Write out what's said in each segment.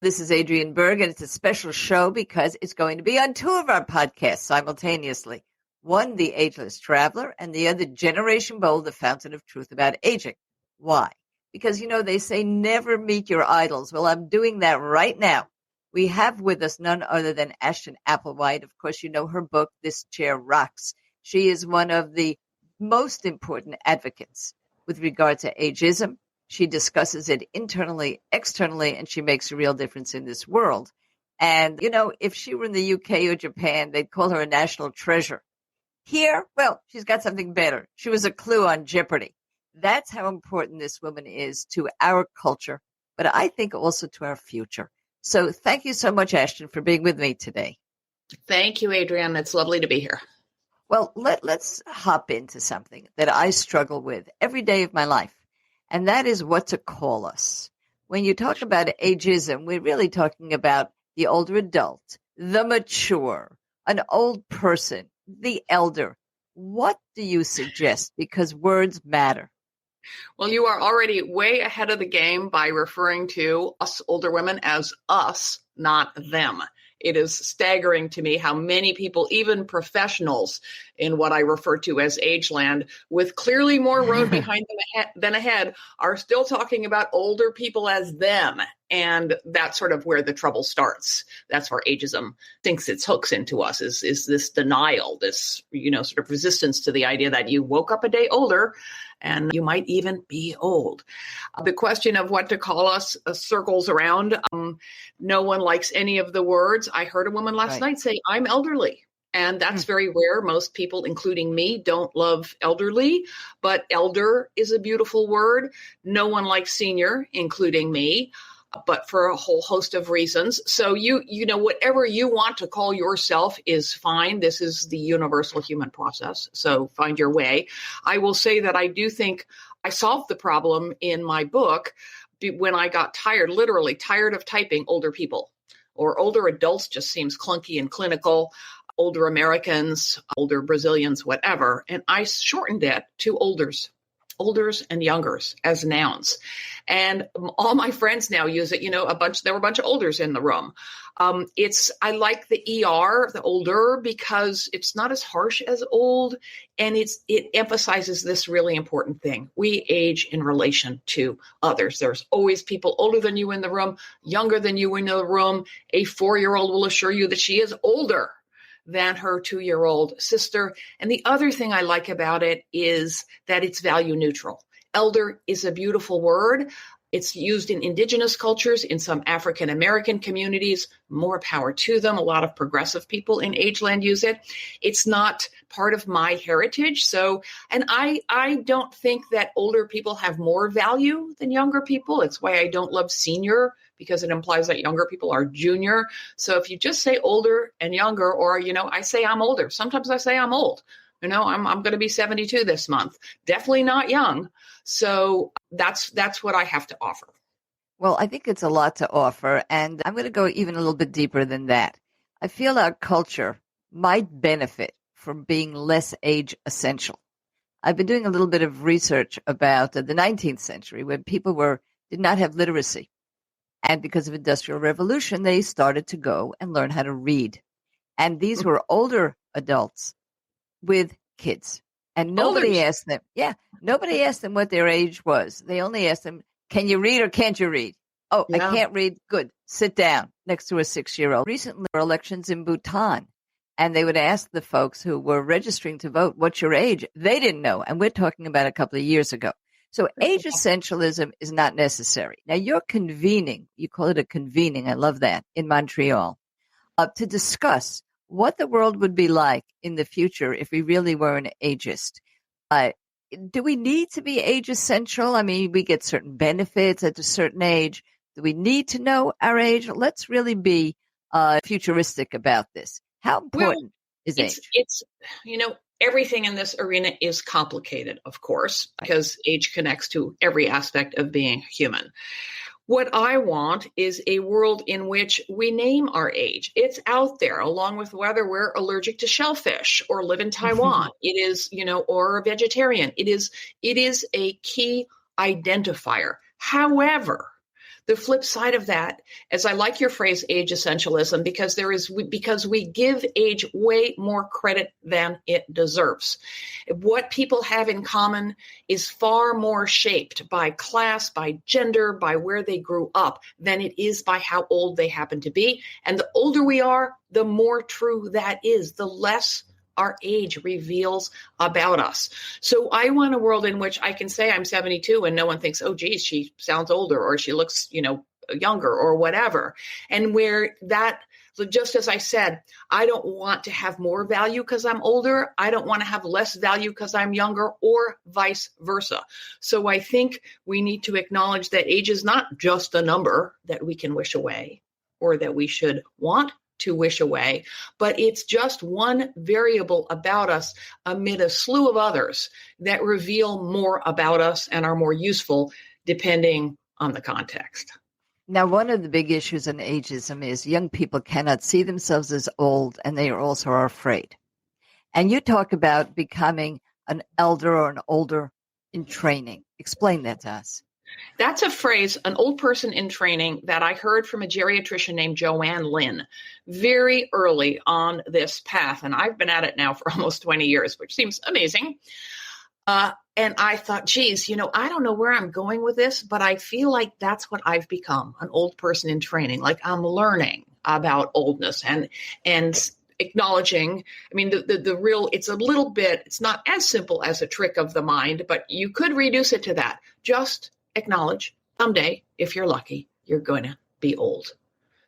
This is Adrienne Berg, and it's a special show because it's going to be on two of our podcasts simultaneously. One, The Ageless Traveler, and the other, Generation Bold, The Fountain of Truth About Aging. Why? Because, they say never meet your idols. Well, I'm doing that right now. We have with us none other than Ashton Applewhite. Of course, you know her book, This Chair Rocks. She is one of the most important advocates with regard to ageism. She discusses it internally, externally, and she makes a real difference in this world. And, if she were in the UK or Japan, they'd call her a national treasure. Here, well, she's got something better. She was a clue on Jeopardy. That's how important this woman is to our culture, but I think also to our future. So thank you so much, Ashton, for being with me today. Thank you, Adrienne. It's lovely to be here. Well, let's hop into something that I struggle with every day of my life. And that is what to call us. When you talk about ageism, we're really talking about the older adult, the mature, an old person, the elder. What do you suggest? Because words matter. Well, you are already way ahead of the game by referring to us older women as us, not them. It is staggering to me how many people, even professionals in what I refer to as ageland, with clearly more road behind them than ahead, are still talking about older people as them. And that's sort of where the trouble starts. That's where ageism sinks its hooks into us, is this denial, this, sort of resistance to the idea that you woke up a day older and you might even be old. The question of what to call us circles around. No one likes any of the words. I heard a woman last night say, I'm elderly. And that's very rare. Most people, including me, don't love elderly, but elder is a beautiful word. No one likes senior, including me, but for a whole host of reasons. So whatever you want to call yourself is fine. This is the universal human process. So find your way. I will say that I do think I solved the problem in my book when I got literally tired of typing older people, or older adults just seems clunky and clinical, older Americans, older Brazilians, whatever. And I shortened it to olders and youngers as nouns. And all my friends now use it, there were a bunch of olders in the room. I like the ER, the older, because it's not as harsh as old. And it emphasizes this really important thing. We age in relation to others. There's always people older than you in the room, younger than you in the room. A 4-year-old will assure you that she is older than her 2-year-old sister. And the other thing I like about it is that it's value neutral. Elder is a beautiful word. It's used in indigenous cultures, in some African American communities. More power to them. A lot of progressive people in ageland use it. It's not part of my heritage. And I don't think that older people have more value than younger people. It's why I don't love senior, because it implies that younger people are junior. So if you just say older and younger, or, I say I'm older. Sometimes I say I'm old. I'm going to be 72 this month. Definitely not young. So that's what I have to offer. Well, I think it's a lot to offer, and I'm going to go even a little bit deeper than that. I feel our culture might benefit from being less age essential. I've been doing a little bit of research about the 19th century when people did not have literacy. And because of Industrial Revolution, they started to go and learn how to read. And these were older adults with kids. And nobody asked them what their age was. They only asked them, can you read or can't you read? Oh, yeah. I can't read. Good. Sit down next to a 6-year-old. Recently, there were elections in Bhutan, and they would ask the folks who were registering to vote, what's your age? They didn't know. And we're talking about a couple of years ago. So age essentialism is not necessary. Now, you're convening, you call it a convening, I love that, in Montreal, to discuss what the world would be like in the future if we really were an ageist. Do we need to be age essential? I mean, we get certain benefits at a certain age. Do we need to know our age? Let's really be futuristic about this. How important is age? It's everything in this arena is complicated, of course, because age connects to every aspect of being human. What I want is a world in which we name our age. It's out there, along with whether we're allergic to shellfish or live in Taiwan. It is, or a vegetarian. It is a key identifier. However, The flip side of that, as I like your phrase, age essentialism, because we give age way more credit than it deserves. What people have in common is far more shaped by class, by gender, by where they grew up than it is by how old they happen to be. And the older we are, the more true that is, the less our age reveals about us. So I want a world in which I can say I'm 72 and no one thinks, oh, geez, she sounds older or she looks, younger or whatever. And where that, just as I said, I don't want to have more value because I'm older. I don't want to have less value because I'm younger, or vice versa. So I think we need to acknowledge that age is not just a number that we can wish away or that we should want to wish away, but it's just one variable about us amid a slew of others that reveal more about us and are more useful depending on the context. Now, one of the big issues in ageism is young people cannot see themselves as old, and they also are afraid. And you talk about becoming an elder or an older in training. Explain that to us. That's a phrase, an old person in training, that I heard from a geriatrician named Joanne Lynn very early on this path. And I've been at it now for almost 20 years, which seems amazing. And I thought, geez, I don't know where I'm going with this, but I feel like that's what I've become, an old person in training. Like I'm learning about oldness and acknowledging, the real, it's a little bit, it's not as simple as a trick of the mind, but you could reduce it to that. Just acknowledge someday, if you're lucky, you're going to be old,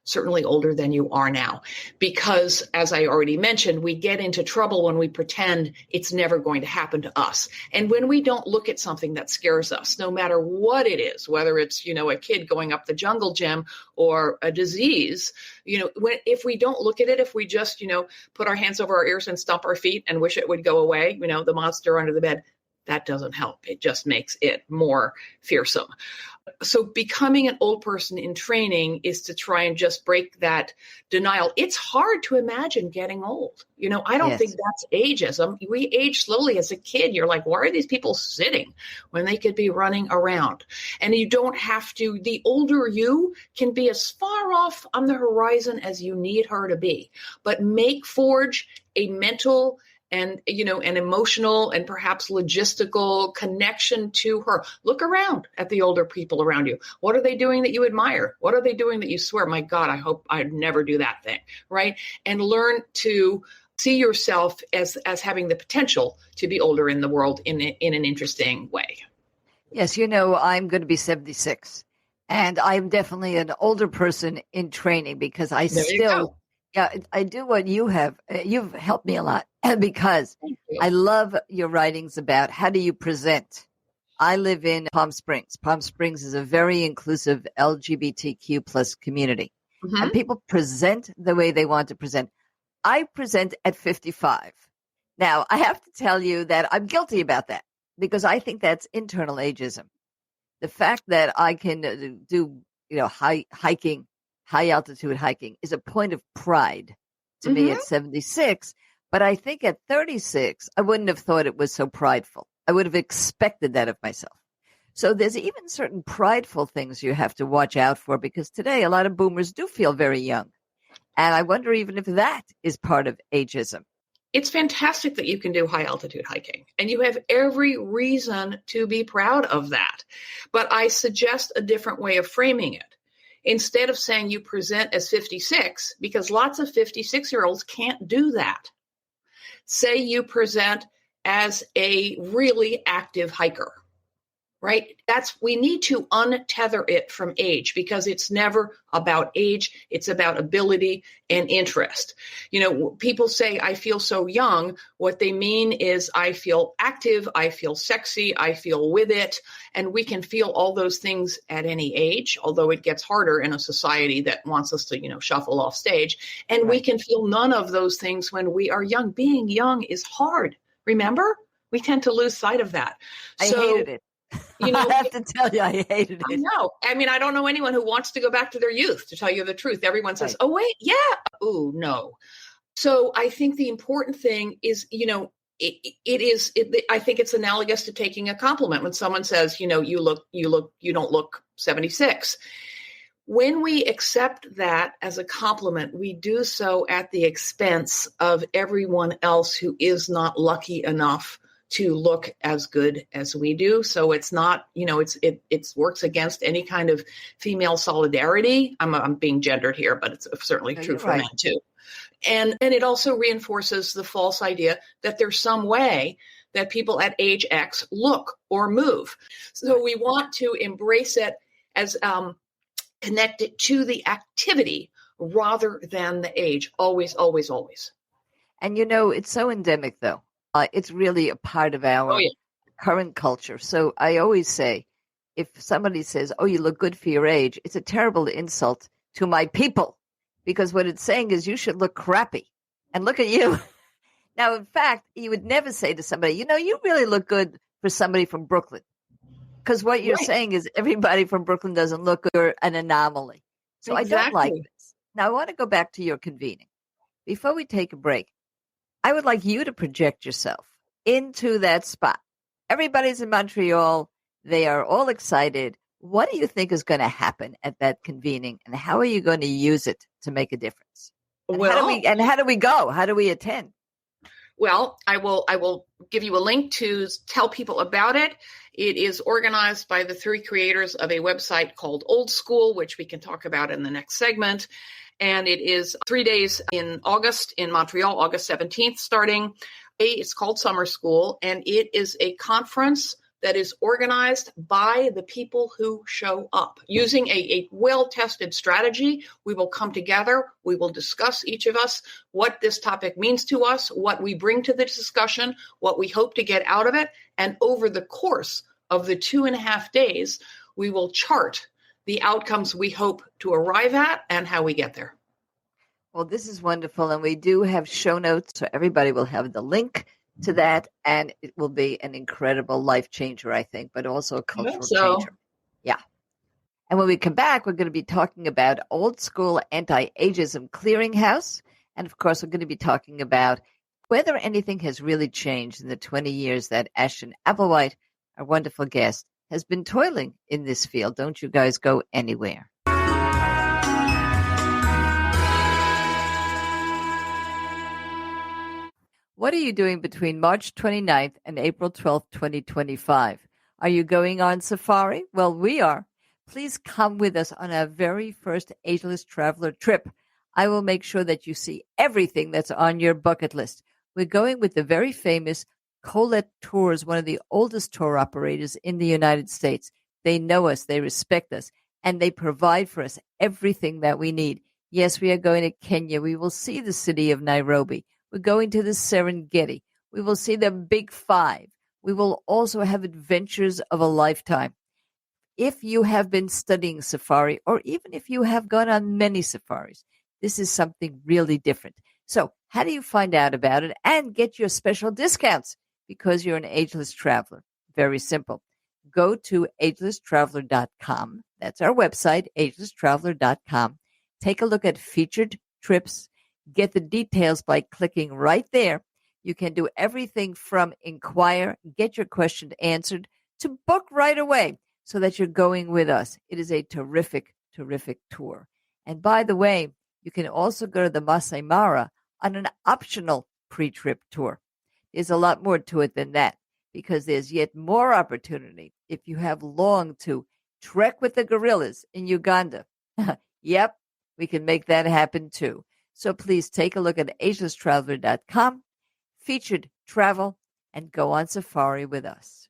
certainly older than you are now. Because, as I already mentioned, we get into trouble when we pretend it's never going to happen to us. And when we don't look at something that scares us, no matter what it is, whether it's, a kid going up the jungle gym or a disease, if we don't look at it, if we just, put our hands over our ears and stomp our feet and wish it would go away, the monster under the bed, that doesn't help. It just makes it more fearsome. So becoming an old person in training is to try and just break that denial. It's hard to imagine getting old. I don't think that's ageism. We age slowly. As a kid, you're like, why are these people sitting when they could be running around? And you don't have to, the older you can be as far off on the horizon as you need her to be, but forge a mental and, an emotional and perhaps logistical connection to her. Look around at the older people around you. What are they doing that you admire? What are they doing that you swear, my God, I hope I'd never do that thing, right? And learn to see yourself as having the potential to be older in the world in an interesting way. Yes, I'm going to be 76, and I'm definitely an older person in training because I I do what you have. You've helped me a lot because I love your writings about how do you present. I live in Palm Springs. Palm Springs is a very inclusive LGBTQ plus community. Mm-hmm. And people present the way they want to present. I present at 55. Now, I have to tell you that I'm guilty about that because I think that's internal ageism. The fact that I can do, hiking, high altitude hiking is a point of pride to me at 76. But I think at 36, I wouldn't have thought it was so prideful. I would have expected that of myself. So there's even certain prideful things you have to watch out for because today a lot of boomers do feel very young. And I wonder even if that is part of ageism. It's fantastic that you can do high altitude hiking, and you have every reason to be proud of that. But I suggest a different way of framing it. Instead of saying you present as 56, because lots of 56-year-olds can't do that. Say you present as a really active hiker, right? We need to untether it from age because it's never about age. It's about ability and interest. People say, I feel so young. What they mean is I feel active. I feel sexy. I feel with it. And we can feel all those things at any age, although it gets harder in a society that wants us to, shuffle off stage. And we can feel none of those things when we are young. Being young is hard. Remember? We tend to lose sight of that. I hated it. I have to tell you, I hated it. I know. I don't know anyone who wants to go back to their youth, to tell you the truth. Everyone says, oh, wait, yeah. Oh, no. So I think the important thing is, I think it's analogous to taking a compliment when someone says, you don't look 76. When we accept that as a compliment, we do so at the expense of everyone else who is not lucky enough to look as good as we do. So it's not, it works against any kind of female solidarity. I'm being gendered here, but it's certainly true for men too. And it also reinforces the false idea that there's some way that people at age X look or move. So we want to embrace it as connected to the activity rather than the age. Always, always, always. And it's so endemic, though. It's really a part of our current culture. So I always say, if somebody says, "Oh, you look good for your age," it's a terrible insult to my people, because what it's saying is you should look crappy. And look at you. Now, in fact, you would never say to somebody, you really look good for somebody from Brooklyn. Because what you're saying is everybody from Brooklyn doesn't look good, or an anomaly. So I don't like this. Now, I want to go back to your convening. Before we take a break, I would like you to project yourself into that spot. Everybody's in Montreal. They are all excited. What do you think is going to happen at that convening, and how are you going to use it to make a difference? And how do we go? How do we attend? Well, I will give you a link to tell people about it. It is organized by the three creators of a website called Old School, which we can talk about in the next segment. And it is 3 days in August in Montreal, August 17th starting. It's called Summer School, and it is a conference that is organized by the people who show up. Using a well-tested strategy, we will come together, we will discuss, each of us, what this topic means to us, what we bring to the discussion, what we hope to get out of it, and over the course of the 2.5 days, we will chart the outcomes we hope to arrive at and how we get there. Well, this is wonderful, and we do have show notes, so everybody will have the link to that, and it will be an incredible life changer, I think, but also a cultural changer. Yeah. And when we come back, we're going to be talking about Old School Anti-Ageism Clearinghouse, and of course, we're going to be talking about whether anything has really changed in the 20 years that Ashton Applewhite, our wonderful guest, has been toiling in this field. Don't you guys go anywhere. What are you doing between March 29th and April 12th, 2025? Are you going on safari? Well, we are. Please come with us on our very first Ageless Traveler trip. I will make sure that you see everything that's on your bucket list. We're going with the very famous Colette Tours, one of the oldest tour operators in the United States. They know us, they respect us, and they provide for us everything that we need. Yes, we are going to Kenya. We will see the city of Nairobi. We're going to the Serengeti. We will see the Big Five. We will also have adventures of a lifetime. If you have been studying safari, or even if you have gone on many safaris, this is something really different. So how do you find out about it and get your special discounts because you're an ageless traveler? Very simple. Go to agelesstraveler.com. That's our website, agelesstraveler.com. Take a look at featured trips. Get the details by clicking right there. You can do everything from inquire, get your question answered, to book right away so that you're going with us. It is a terrific, terrific tour. And by the way, you can also go to the Masai Mara on an optional pre-trip tour. There's a lot more to it than that, because there's yet more opportunity if you have longed to trek with the gorillas in Uganda. Yep, we can make that happen too. So please take a look at agelesstraveler.com, featured travel, and go on safari with us.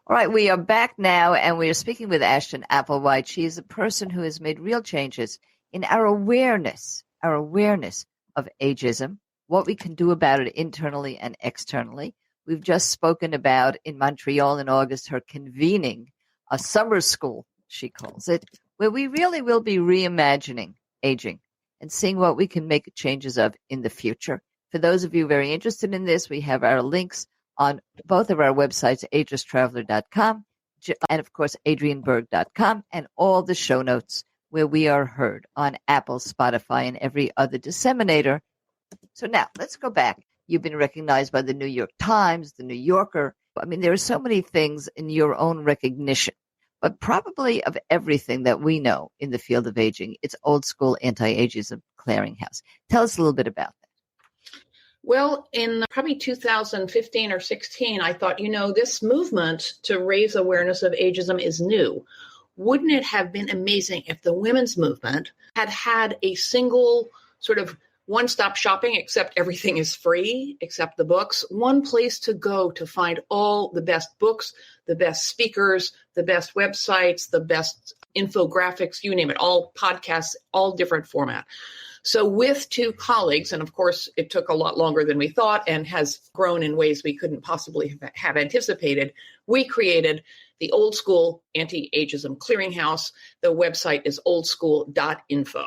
All right, we are back now, and we are speaking with Ashton Applewhite. She is a person who has made real changes in our awareness of ageism, what we can do about it internally and externally. We've just spoken about in Montreal in August her convening a summer school, she calls it, where we really will be reimagining aging and seeing what we can make changes of in the future. For those of you very interested in this, we have our links on both of our websites, agelesstraveler.com and, of course, adrianberg.com, and all the show notes where we are heard on Apple, Spotify, and every other disseminator. So now let's go back. You've been recognized by the New York Times, the New Yorker. I mean, there are so many things in your own recognition. but probably of everything that we know in the field of aging, it's old school anti-ageism clearinghouse. Tell us a little bit about that. Well, in probably 2015 or 16, I thought, this movement to raise awareness of ageism is new. Wouldn't it have been amazing if the women's movement had had a single sort of one-stop shopping, except everything is free, except the books, one place to go to find all the best books, the best speakers, the best websites, the best infographics, you name it, all podcasts, all different format. So with two colleagues, and of course it took a lot longer than we thought and has grown in ways we couldn't possibly have anticipated, we created the Old School Anti-Ageism Clearinghouse. The website is oldschool.info.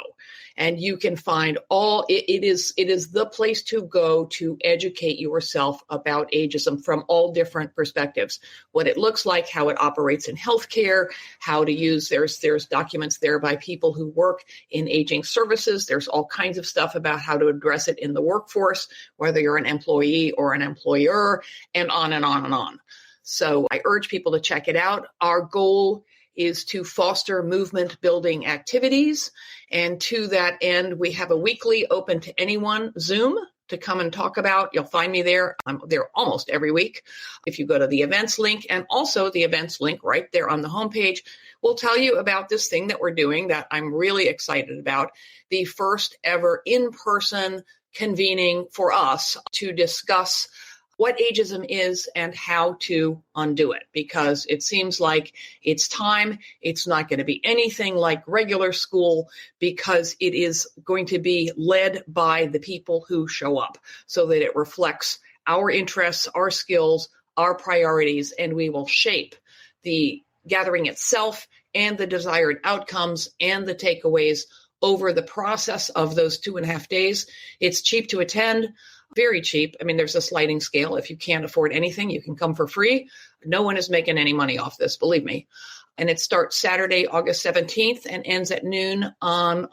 And you can find it is the place to go to educate yourself about ageism from all different perspectives. What it looks like, how it operates in healthcare, how to use, there's documents there by people who work in aging services. There's all kinds of stuff about how to address it in the workforce, whether you're an employee or an employer, and on and on and on. So I urge people to check it out. Our goal is to foster movement building activities. And to that end, we have a weekly open to anyone Zoom to come and talk about. You'll find me there. I'm there almost every week. If you go to the events link, and also the events link right there on the homepage, will tell you about this thing that we're doing that I'm really excited about. The first ever in-person convening for us to discuss what ageism is and how to undo it, because it seems like it's time. It's not going to be anything like regular school, because it is going to be led by the people who show up, so that it reflects our interests, our skills, our priorities, and we will shape the gathering itself and the desired outcomes and the takeaways over the process of those 2.5 days. It's cheap to attend. Very cheap. I mean, there's a sliding scale. If you can't afford anything, you can come for free. No one is making any money off this, believe me. And it starts Saturday, August 17th and ends at noon on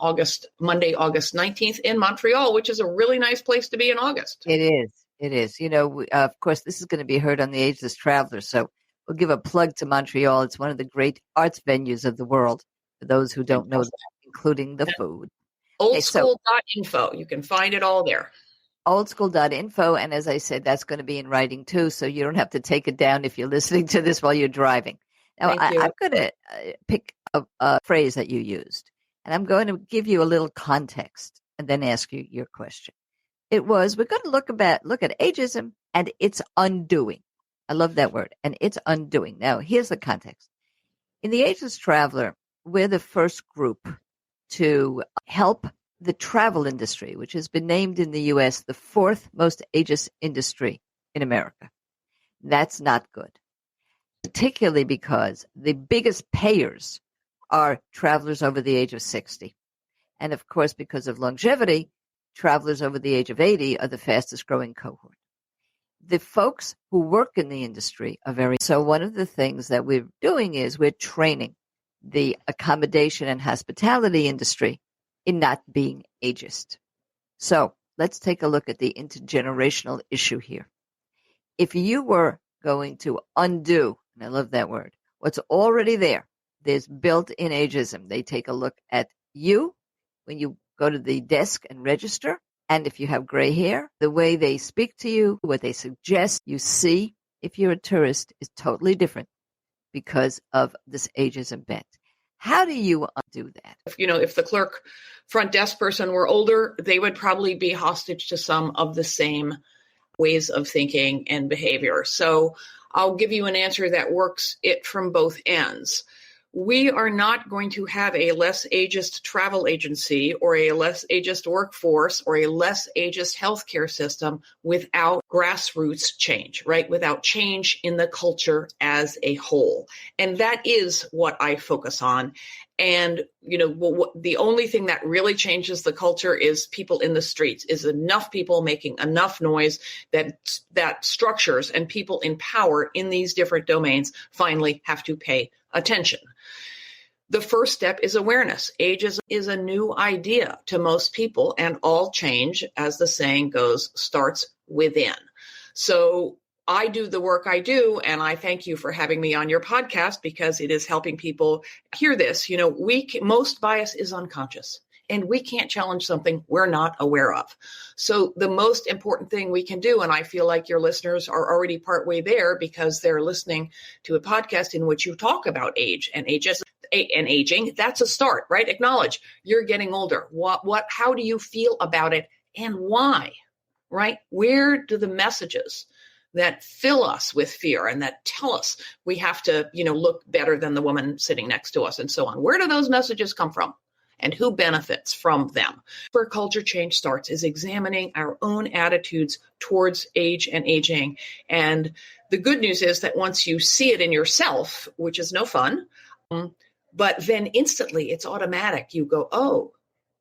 Monday, August 19th in Montreal, which is a really nice place to be in August. It is. It is. Of course, this is going to be heard on the Ageless Traveler. So we'll give a plug to Montreal. It's one of the great arts venues of the world, for those who don't know that, including the food. Oldschool.info. You can find it all there. Oldschool.info. And as I said, that's going to be in writing too, so you don't have to take it down if you're listening to this while you're driving. Now, I'm going to pick a phrase that you used, and I'm going to give you a little context and then ask you your question. We're going to look at ageism and its undoing. I love that word, and its undoing. Now, here's the context. In the Ageless Traveler, we're the first group to help the travel industry, which has been named in the U.S. the fourth most ageist industry in America. That's not good, particularly because the biggest payers are travelers over the age of 60. And of course, because of longevity, travelers over the age of 80 are the fastest growing cohort. The folks who work in the industry so one of the things that we're doing is we're training the accommodation and hospitality industry in not being ageist. So let's take a look at the intergenerational issue here. If you were going to undo, and I love that word, what's already there, there's built-in ageism. They take a look at you when you go to the desk and register, and if you have gray hair, the way they speak to you, what they suggest you see if you're a tourist is totally different because of this ageism bent. How do you undo that? If the clerk front desk person were older, they would probably be hostage to some of the same ways of thinking and behavior. So I'll give you an answer that works it from both ends. We are not going to have a less ageist travel agency or a less ageist workforce or a less ageist healthcare system without grassroots change, right? Without change in the culture as a whole. And that is what I focus on. And, the only thing that really changes the culture is people in the streets, is enough people making enough noise that structures and people in power in these different domains finally have to pay attention. The first step is awareness. Ageism is a new idea to most people, and all change, as the saying goes, starts within. So I do the work I do, and I thank you for having me on your podcast because it is helping people hear this. Most bias is unconscious, and we can't challenge something we're not aware of. So the most important thing we can do, and I feel like your listeners are already partway there because they're listening to a podcast in which you talk about age and ageism and aging. That's a start, right? Acknowledge you're getting older. How do you feel about it and why, right? Where do the messages that fill us with fear and that tell us we have to, look better than the woman sitting next to us and so on, where do those messages come from? And who benefits from them? Where culture change starts is examining our own attitudes towards age and aging. And the good news is that once you see it in yourself, which is no fun, but then instantly it's automatic. You go, oh,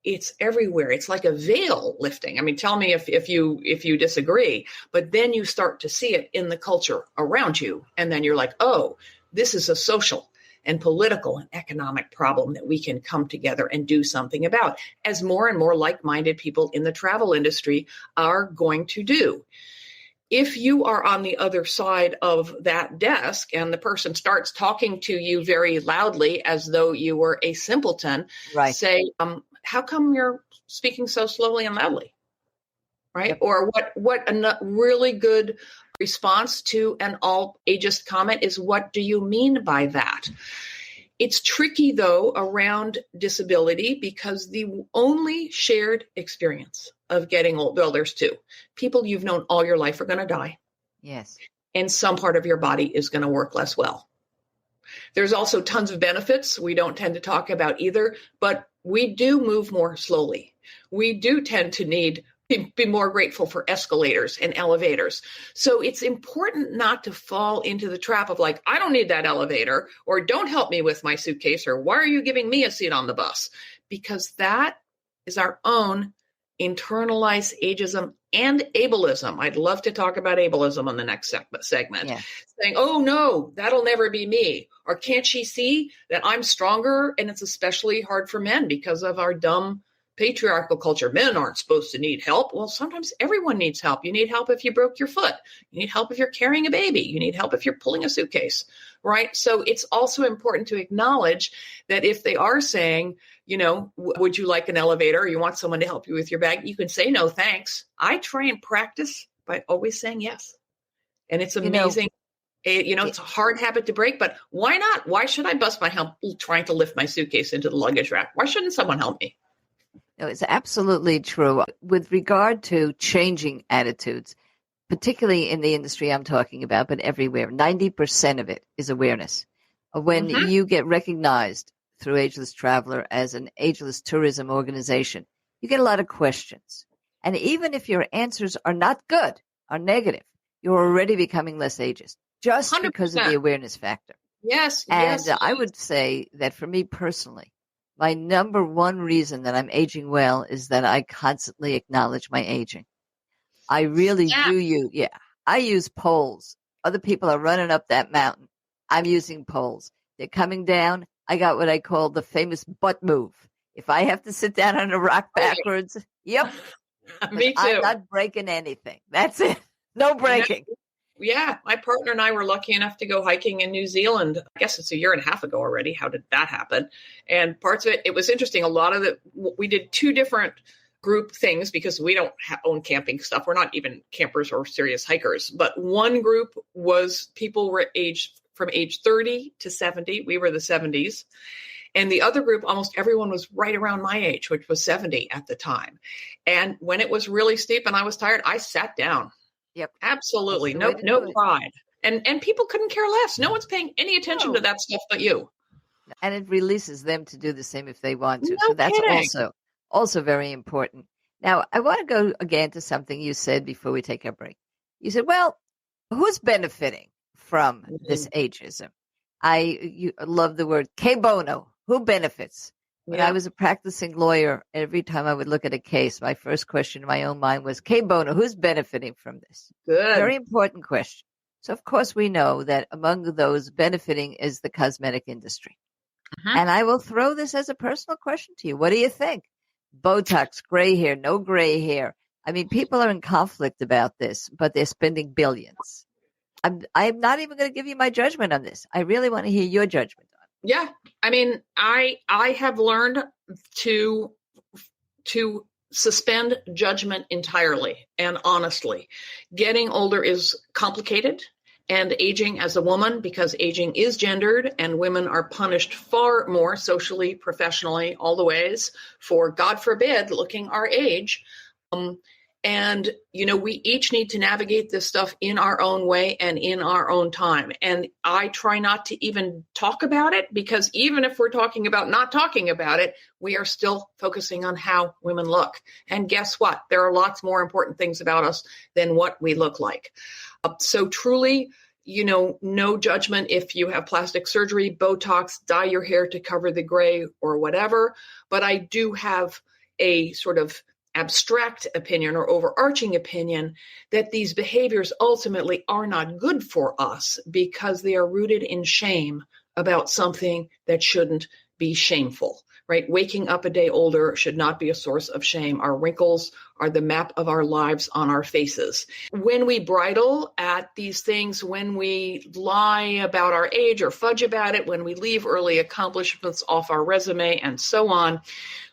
it's everywhere. It's like a veil lifting. I mean, tell me if you disagree, but then you start to see it in the culture around you. And then you're like, oh, this is a social and political and economic problem that we can come together and do something about, as more and more like-minded people in the travel industry are going to do. If you are on the other side of that desk and the person starts talking to you very loudly as though you were a simpleton, Right. Say, how come you're speaking so slowly and loudly? Right? Yep. Or what a really good response to an all ageist comment is, what do you mean by that? It's tricky, though, around disability because the only shared experience of getting old, well, there's two. People you've known all your life are going to die. Yes. And some part of your body is going to work less well. There's also tons of benefits we don't tend to talk about either, but we do move more slowly. We do tend to be more grateful for escalators and elevators. So it's important not to fall into the trap of like, I don't need that elevator, or don't help me with my suitcase, or why are you giving me a seat on the bus? Because that is our own internalized ageism and ableism. I'd love to talk about ableism on the next segment. Yeah. Saying, oh no, that'll never be me. Or can't she see that I'm stronger? And it's especially hard for men because of our dumb patriarchal culture. Men aren't supposed to need help. Well, sometimes everyone needs help. You need help if you broke your foot. You need help if you're carrying a baby. You need help if you're pulling a suitcase, right? So it's also important to acknowledge that if they are saying, would you like an elevator, or you want someone to help you with your bag, you can say no, thanks. I try and practice by always saying yes. And it's amazing. It's a hard habit to break, but why not? Why should I bust my hump trying to lift my suitcase into the luggage rack? Why shouldn't someone help me? No, it's absolutely true. With regard to changing attitudes, particularly in the industry I'm talking about, but everywhere, 90% of it is awareness. When you get recognized through Ageless Traveler as an ageless tourism organization, you get a lot of questions. And even if your answers are not good, are negative, you're already becoming less ageist, just 100%. Because of the awareness factor. Yes. And I would say that for me personally, my number one reason that I'm aging well is that I constantly acknowledge my aging. I really do I use poles. Other people are running up that mountain. I'm using poles. They're coming down. I got what I call the famous butt move. If I have to sit down on a rock backwards, yep. Me too. I'm not breaking anything. That's it. No breaking. Yeah, my partner and I were lucky enough to go hiking in New Zealand. I guess it's a year and a half ago already. How did that happen? And parts of it was interesting. A lot of we did two different group things because we don't own camping stuff. We're not even campers or serious hikers. But one group was people were from age 30 to 70. We were the 70s. And the other group, almost everyone was right around my age, which was 70 at the time. And when it was really steep and I was tired, I sat down. Yep. Absolutely. No pride. And people couldn't care less. No one's paying any attention to that stuff but you. And it releases them to do the same if they want to. No so that's kidding. also very important. Now, I want to go again to something you said before we take our break. You said, well, who's benefiting from this ageism? You love the word que bono. Who benefits? When I was a practicing lawyer, every time I would look at a case, my first question in my own mind was, que bono, who's benefiting from this? Good. Very important question. So, of course, we know that among those benefiting is the cosmetic industry. And I will throw this as a personal question to you. What do you think? Botox, gray hair, no gray hair. I mean, people are in conflict about this, but they're spending billions. I'm not even going to give you my judgment on this. I really want to hear your judgment on it. Yeah. I mean, I have learned to suspend judgment entirely and honestly. Getting older is complicated, and aging as a woman, because aging is gendered and women are punished far more socially, professionally, all the ways for, God forbid, looking our age. And, we each need to navigate this stuff in our own way and in our own time. And I try not to even talk about it, because even if we're talking about not talking about it, we are still focusing on how women look. And guess what? There are lots more important things about us than what we look like. So truly, no judgment if you have plastic surgery, Botox, dye your hair to cover the gray or whatever. But I do have a sort of abstract opinion or overarching opinion that these behaviors ultimately are not good for us, because they are rooted in shame about something that shouldn't be shameful, right? Waking up a day older should not be a source of shame. Our wrinkles are the map of our lives on our faces. When we bridle at these things, when we lie about our age or fudge about it, when we leave early accomplishments off our resume and so on,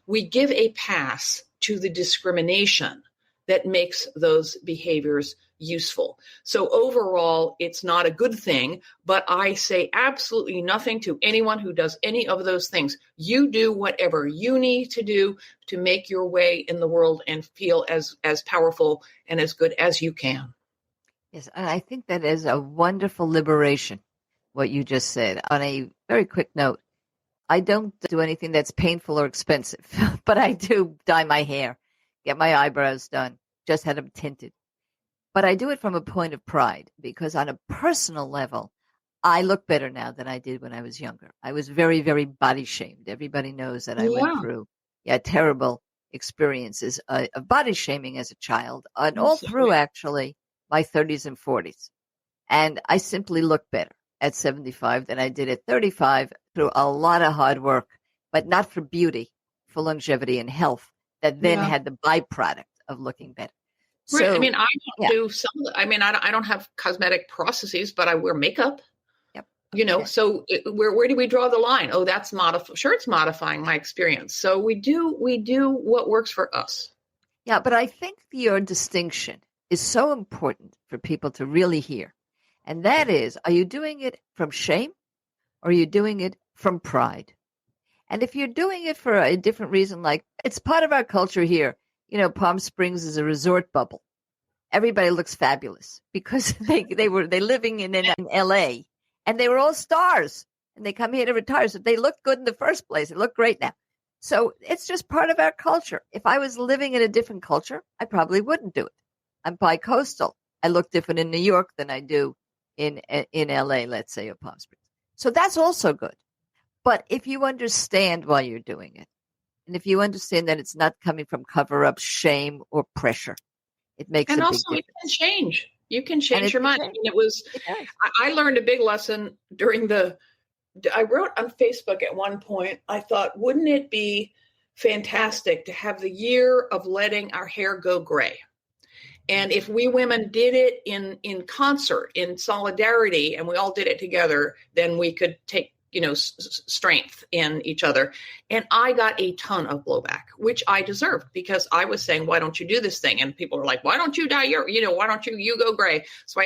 we give a pass to the discrimination that makes those behaviors useful. So overall, it's not a good thing, but I say absolutely nothing to anyone who does any of those things. You do whatever you need to do to make your way in the world and feel as powerful and as good as you can. Yes, and I think that is a wonderful liberation, what you just said. On a very quick note, I don't do anything that's painful or expensive, but I do dye my hair, get my eyebrows done, just had them tinted. But I do it from a point of pride, because on a personal level, I look better now than I did when I was younger. I was very, very body shamed. Everybody knows that I went through terrible experiences of body shaming as a child, and all through actually my 30s and 40s. And I simply look better at 75 than I did at 35 through a lot of hard work, but not for beauty, for longevity and health, that then had the byproduct of looking better. Right. So, I mean, I don't do some. I don't have cosmetic processes, but I wear makeup. Yep. So where do we draw the line? Oh, that's sure, it's modifying my experience. So we do what works for us. Yeah, but I think your distinction is so important for people to really hear. And that is, are you doing it from shame, or are you doing it from pride? And if you're doing it for a different reason, like it's part of our culture here, Palm Springs is a resort bubble. Everybody looks fabulous because they're living in LA, and they were all stars, and they come here to retire. So they look good in the first place. They look great now. So it's just part of our culture. If I was living in a different culture, I probably wouldn't do it. I'm bi-coastal. I look different in New York than I do in LA, let's say, or Palm Springs. So that's also good. But if you understand why you're doing it, and if you understand that it's not coming from cover-up, shame, or pressure, it makes a big difference. And also, it can change. You can change your mind. I learned a big lesson I wrote on Facebook at one point, I thought, wouldn't it be fantastic to have the year of letting our hair go gray? And if we women did it in concert, in solidarity, and we all did it together, then we could take, strength in each other. And I got a ton of blowback, which I deserved, because I was saying, why don't you do this thing? And people were like, why don't you dye why don't you go gray? So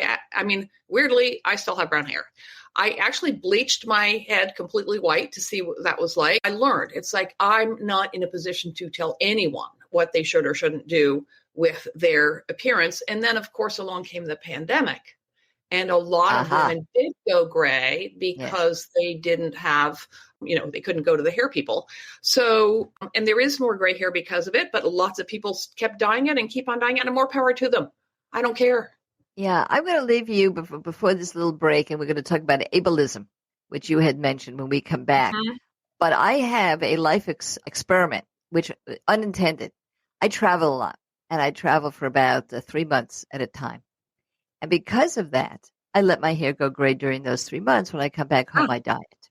weirdly, I still have brown hair. I actually bleached my head completely white to see what that was like. I learned it's like, I'm not in a position to tell anyone what they should or shouldn't do with their appearance. And then, of course, along came the pandemic. And a lot of women did go gray because they didn't have, they couldn't go to the hair people. So, and there is more gray hair because of it, but lots of people kept dyeing it and keep on dyeing it, and more power to them. I don't care. Yeah, I'm going to leave you before this little break, and we're going to talk about ableism, which you had mentioned when we come back. Mm-hmm. But I have a life experiment, which unintended. I travel a lot, and I travel for about 3 months at a time. And because of that, I let my hair go gray during those 3 months. When I come back home, I dye it.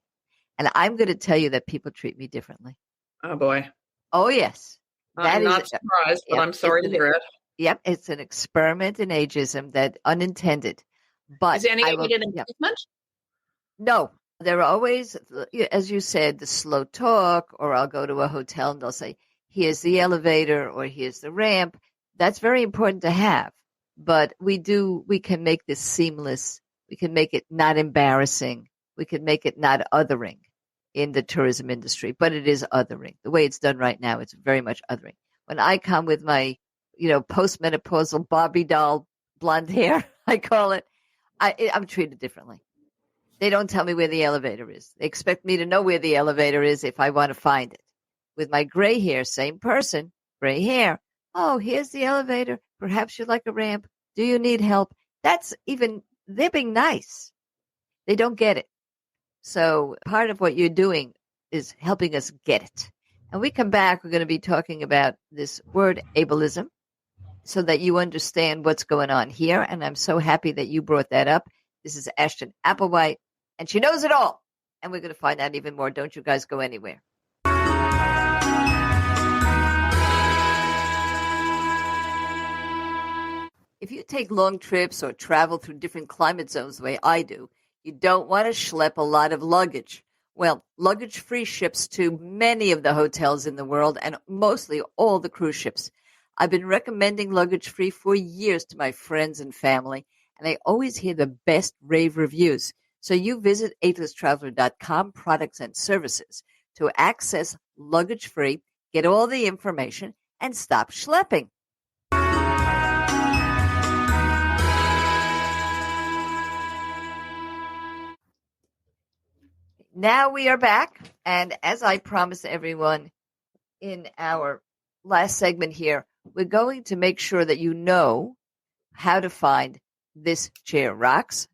And I'm going to tell you that people treat me differently. Oh, boy. Oh, yes. I'm not surprised, but I'm sorry to hear it. Yep, it's an experiment in ageism that unintended. But Is any I of will, it an yeah, improvement? no, there are always, as you said, the slow talk, or I'll go to a hotel and they'll say, here's the elevator or here's the ramp. That's very important to have. But we can make this seamless. We can make it not embarrassing. We can make it not othering in the tourism industry, but it is othering. The way it's done right now, it's very much othering. When I come with my, postmenopausal Barbie doll blonde hair, I call it, I'm treated differently. They don't tell me where the elevator is. They expect me to know where the elevator is if I want to find it. With my gray hair, same person, gray hair. Oh, here's the elevator. Perhaps you'd like a ramp. Do you need help? They're being nice. They don't get it. So part of what you're doing is helping us get it. And we come back, we're going to be talking about this word ableism so that you understand what's going on here. And I'm so happy that you brought that up. This is Ashton Applewhite, and she knows it all. And we're going to find out even more. Don't you guys go anywhere. If you take long trips or travel through different climate zones the way I do, you don't want to schlep a lot of luggage. Well, luggage-free ships to many of the hotels in the world and mostly all the cruise ships. I've been recommending luggage-free for years to my friends and family, and I always hear the best rave reviews. So you visit agelesstraveler.com products and services to access luggage-free, get all the information, and stop schlepping. Now we are back, and as I promised everyone in our last segment here, we're going to make sure that you know how to find This Chair Rocks,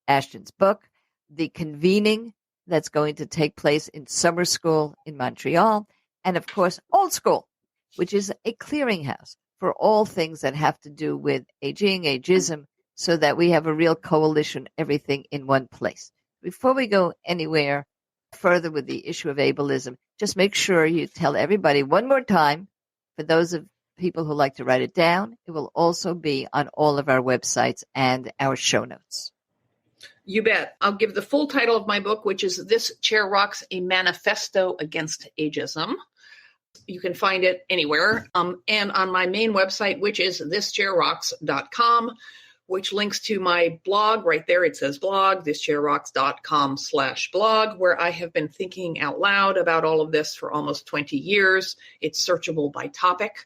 Ashton's book, the convening that's going to take place in summer school in Montreal, and of course, Old School, which is a clearinghouse for all things that have to do with aging, ageism, so that we have a real coalition, everything in one place. Before we go anywhere further with the issue of ableism, just make sure you tell everybody one more time, for those of people who like to write it down, it will also be on all of our websites and our show notes. You bet. I'll give the full title of my book, which is This Chair Rocks, a Manifesto Against Ageism. You can find it anywhere. And on my main website, which is thischairrocks.com, which links to my blog right there. It says blog, thischairrocks.com/blog, where I have been thinking out loud about all of this for almost 20 years. It's searchable by topic.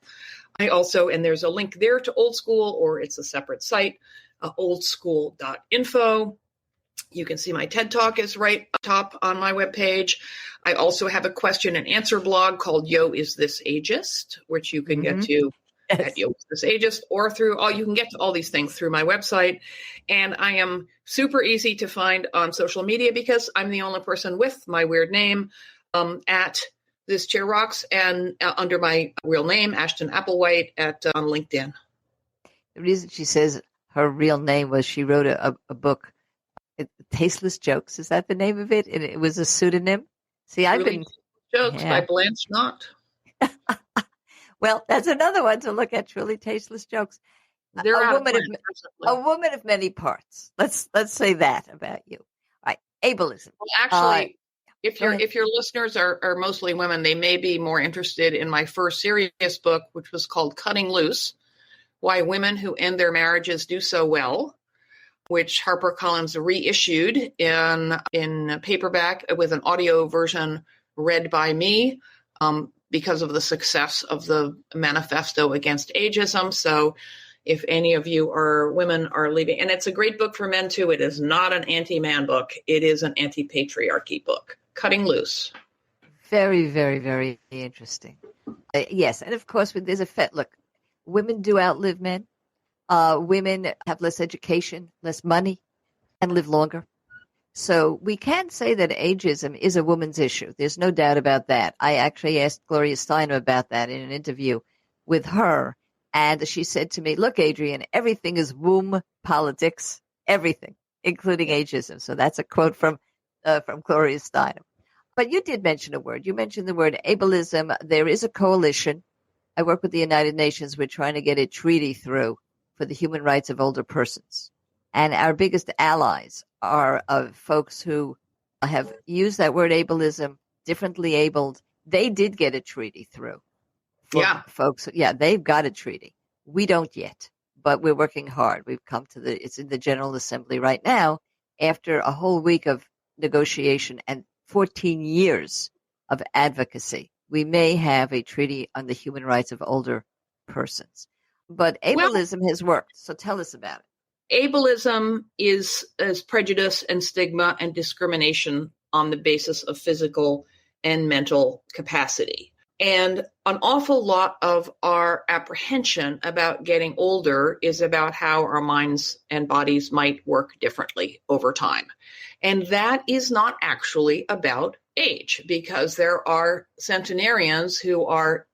And there's a link there to Old School, or it's a separate site, oldschool.info. You can see my TED Talk is right up top on my webpage. I also have a question and answer blog called Yo, Is This Ageist?, which you can get to at Yo, Is This Ageist, or you can get to all these things through my website. And I am super easy to find on social media because I'm the only person with my weird name at This Chair Rocks, and under my real name, Ashton Applewhite, on LinkedIn. The reason she says her real name was she wrote a book, Tasteless Jokes. Is that the name of it? And it was a pseudonym. See, I've been Jokes by Blanche Knott. Well, that's another one to look at. Truly Tasteless Jokes. They're a woman of many parts. Let's say that about you. All right, ableism. Well, actually, if your listeners are mostly women, they may be more interested in my first serious book, which was called Cutting Loose: Why Women Who End Their Marriages Do So Well, which HarperCollins reissued in paperback with an audio version read by me because of the success of the Manifesto Against Ageism. So if any of you women are leaving, and it's a great book for men too. It is not an anti-man book. It is an anti-patriarchy book. Cutting Loose. Very, very, very interesting. Yes. And of course, there's look, women do outlive men. Women have less education, less money, and live longer. So we can say that ageism is a woman's issue. There's no doubt about that. I actually asked Gloria Steinem about that in an interview with her. And she said to me, look, Adrienne, everything is womb politics, everything, including ageism. So that's a quote from Gloria Steinem. But you did mention a word. You mentioned the word ableism. There is a coalition. I work with the United Nations. We're trying to get a treaty through for the human rights of older persons. And our biggest allies are folks who have used that word ableism, differently abled. They did get a treaty through for Yeah. folks. Yeah, they've got a treaty. We don't yet, but we're working hard. We've come to it's in the General Assembly right now after a whole week of negotiation and 14 years of advocacy. We may have a treaty on the human rights of older persons. But ableism has worked. So tell us about it. Ableism is prejudice and stigma and discrimination on the basis of physical and mental capacity. And an awful lot of our apprehension about getting older is about how our minds and bodies might work differently over time. And that is not actually about age, because there are centenarians who are,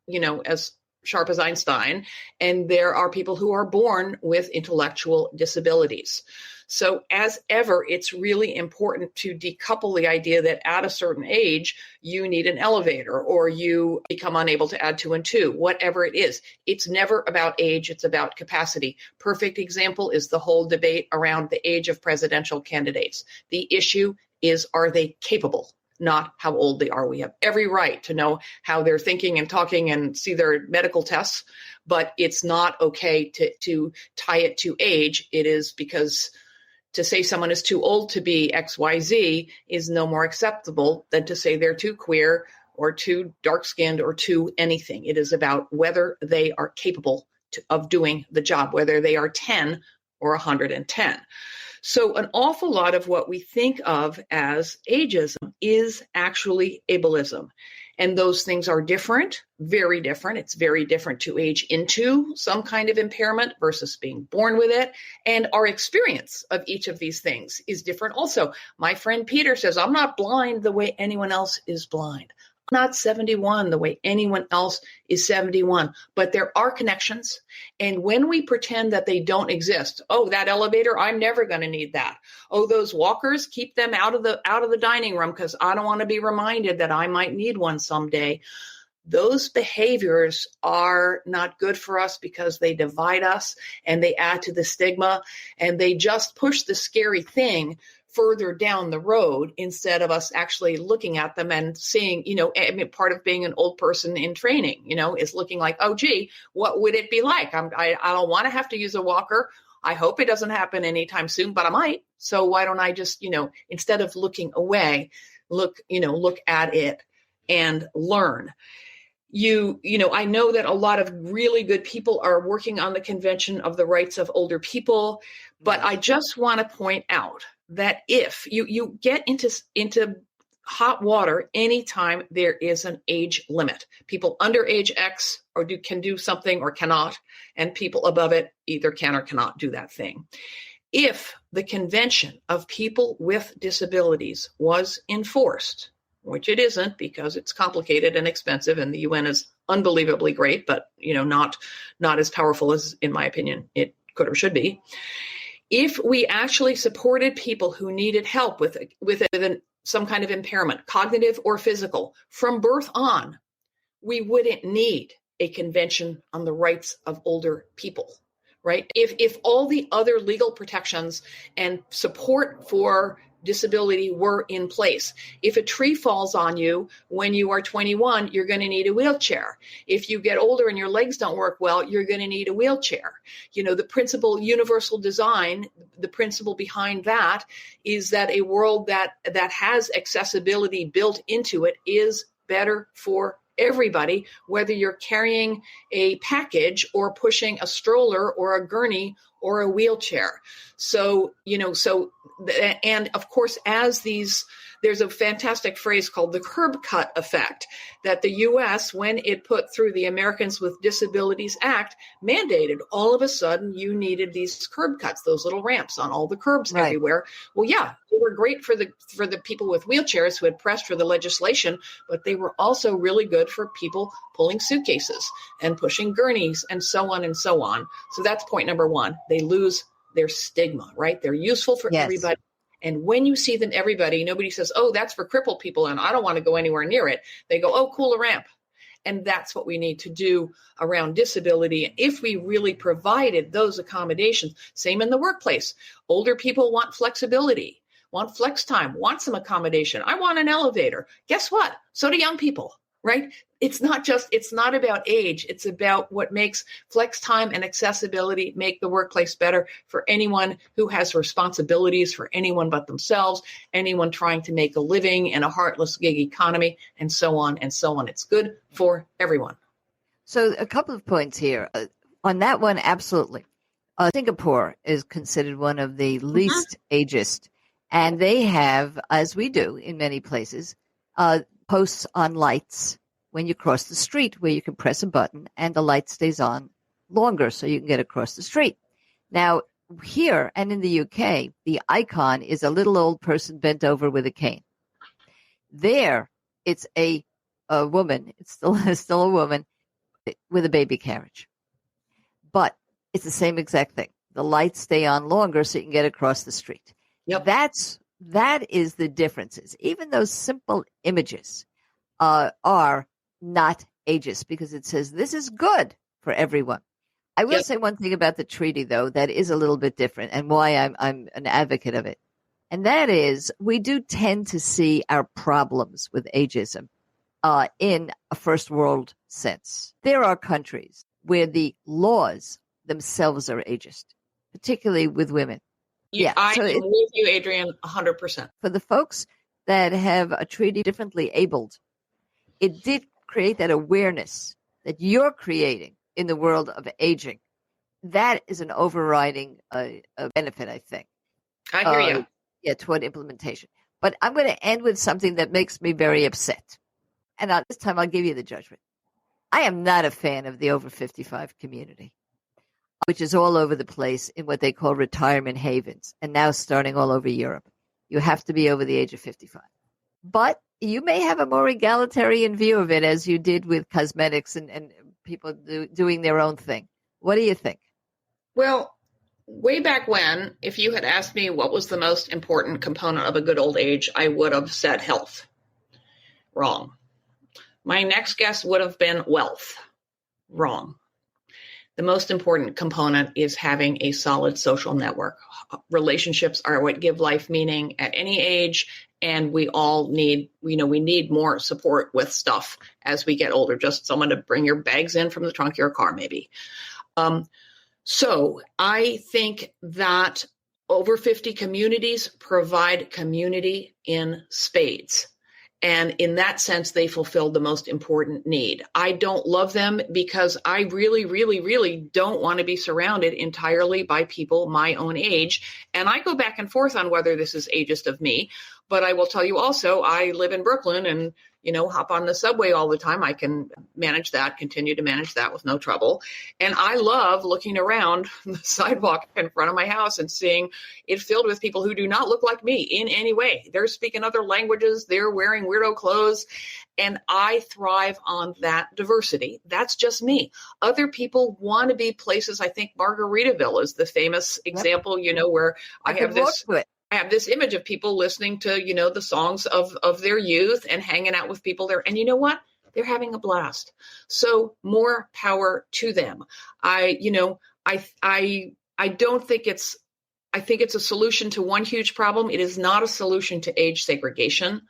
as sharp as Einstein, and there are people who are born with intellectual disabilities. So as ever, it's really important to decouple the idea that at a certain age, you need an elevator or you become unable to add 2 and 2, whatever it is. It's never about age, it's about capacity. Perfect example is the whole debate around the age of presidential candidates. The issue is, are they capable? Not how old they are. We have every right to know how they're thinking and talking and see their medical tests, but it's not okay to tie it to age. It is because to say someone is too old to be XYZ is no more acceptable than to say they're too queer or too dark-skinned or too anything. It is about whether they are capable of doing the job, whether they are 10 or 110. So an awful lot of what we think of as ageism is actually ableism. And those things are different, very different. It's very different to age into some kind of impairment versus being born with it. And our experience of each of these things is different also. My friend Peter says, I'm not blind the way anyone else is blind. I'm not 71 the way anyone else is 71, but there are connections. And when we pretend that they don't exist, oh, that elevator, I'm never going to need that. Oh, those walkers, keep them out of the dining room because I don't want to be reminded that I might need one someday. Those behaviors are not good for us because they divide us and they add to the stigma and they just push the scary thing further down the road instead of us actually looking at them and seeing, part of being an old person in training, is looking like, oh, gee, what would it be like? I don't want to have to use a walker. I hope it doesn't happen anytime soon, but I might. So why don't I just, instead of looking away, look at it and learn. I know that a lot of really good people are working on the Convention of the Rights of Older People, but I just want to point out that if you get into hot water anytime there is an age limit, people under age X can do something or cannot, and people above it either can or cannot do that thing. If the Convention of People with Disabilities was enforced, which it isn't because it's complicated and expensive, and the UN is unbelievably great, but not as powerful as, in my opinion, it could or should be. If we actually supported people who needed help with some kind of impairment, cognitive or physical, from birth on, we wouldn't need a convention on the rights of older people, right? If all the other legal protections and support for disability were in place. If a tree falls on you when you are 21, you're going to need a wheelchair. If you get older and your legs don't work well, you're going to need a wheelchair. The principle universal design, the principle behind that is that a world that has accessibility built into it is better for everybody, whether you're carrying a package or pushing a stroller or a gurney or a wheelchair. And of course, there's a fantastic phrase called the curb cut effect that the U.S., when it put through the Americans with Disabilities Act, mandated. All of a sudden, you needed these curb cuts, those little ramps on all the curbs everywhere. Well, yeah, they were great for the people with wheelchairs who had pressed for the legislation, but they were also really good for people pulling suitcases and pushing gurneys and so on and so on. So that's point number one. They lose their stigma, right? They're useful for everybody. And when you see them, everybody, nobody says, oh, that's for crippled people and I don't want to go anywhere near it. They go, oh, cool, a ramp. And that's what we need to do around disability. If we really provided those accommodations, same in the workplace. Older people want flexibility, want flex time, want some accommodation. I want an elevator. Guess what? So do young people, right? It's not about age. It's about what makes flex time and accessibility make the workplace better for anyone who has responsibilities for anyone but themselves, anyone trying to make a living in a heartless gig economy, and so on and so on. It's good for everyone. So a couple of points here. On that one, absolutely. Singapore is considered one of the least ageist, and they have, as we do in many places, posts on lights when you cross the street where you can press a button and the light stays on longer so you can get across the street. Now, here and in the UK, the icon is a little old person bent over with a cane. There, it's a woman. It's still a woman with a baby carriage. But it's the same exact thing. The lights stay on longer so you can get across the street. Yep. That is the differences. Even those simple images are not ageist because it says this is good for everyone. I will say one thing about the treaty, though, that is a little bit different and why I'm an advocate of it. And that is we do tend to see our problems with ageism in a first world sense. There are countries where the laws themselves are ageist, particularly with women. I am with you, Adrienne, 100%. For the folks that have a treaty differently abled, it did create that awareness that you're creating in the world of aging. That is an overriding benefit, I think. I hear you. Yeah, toward implementation. But I'm going to end with something that makes me very upset. And this time I'll give you the judgment. I am not a fan of the over 55 community, which is all over the place in what they call retirement havens, and now starting all over Europe. You have to be over the age of 55. But you may have a more egalitarian view of it, as you did with cosmetics and people doing their own thing. What do you think? Well, way back when, if you had asked me what was the most important component of a good old age, I would have said health. Wrong. My next guess would have been wealth. Wrong. The most important component is having a solid social network. Relationships are what give life meaning at any age, and we all need, we need more support with stuff as we get older. Just someone to bring your bags in from the trunk of your car, maybe. So I think that over 50 communities provide community in spades. And in that sense, they fulfill the most important need. I don't love them because I really, really, really don't want to be surrounded entirely by people my own age. And I go back and forth on whether this is ageist of me. But I will tell you also, I live in Brooklyn and, hop on the subway all the time. I can manage that, continue to manage that with no trouble. And I love looking around the sidewalk in front of my house and seeing it filled with people who do not look like me in any way. They're speaking other languages. They're wearing weirdo clothes. And I thrive on that diversity. That's just me. Other people want to be places. I think Margaritaville is the famous example, where I have this image of people listening to, the songs of their youth and hanging out with people there. And you know what? They're having a blast. So more power to them. I don't think I think it's a solution to one huge problem. It is not a solution to age segregation.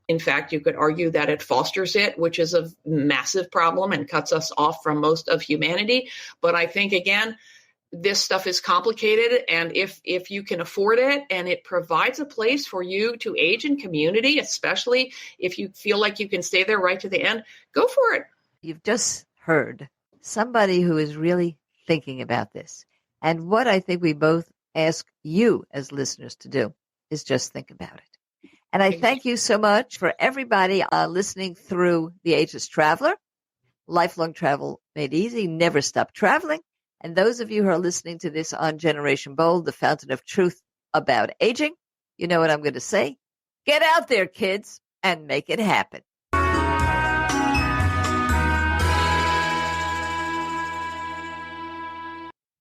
In fact, you could argue that it fosters it, which is a massive problem and cuts us off from most of humanity. But I think, again, this stuff is complicated, and if you can afford it and it provides a place for you to age in community, especially if you feel like you can stay there right to the end, go for it. You've just heard somebody who is really thinking about this. And what I think we both ask you as listeners to do is just think about it. And I thank you so much for everybody listening through The Ageist Traveler, Lifelong Travel Made Easy, Never Stop Traveling. And those of you who are listening to this on Generation Bold, the fountain of truth about aging, you know what I'm going to say. Get out there, kids, and make it happen.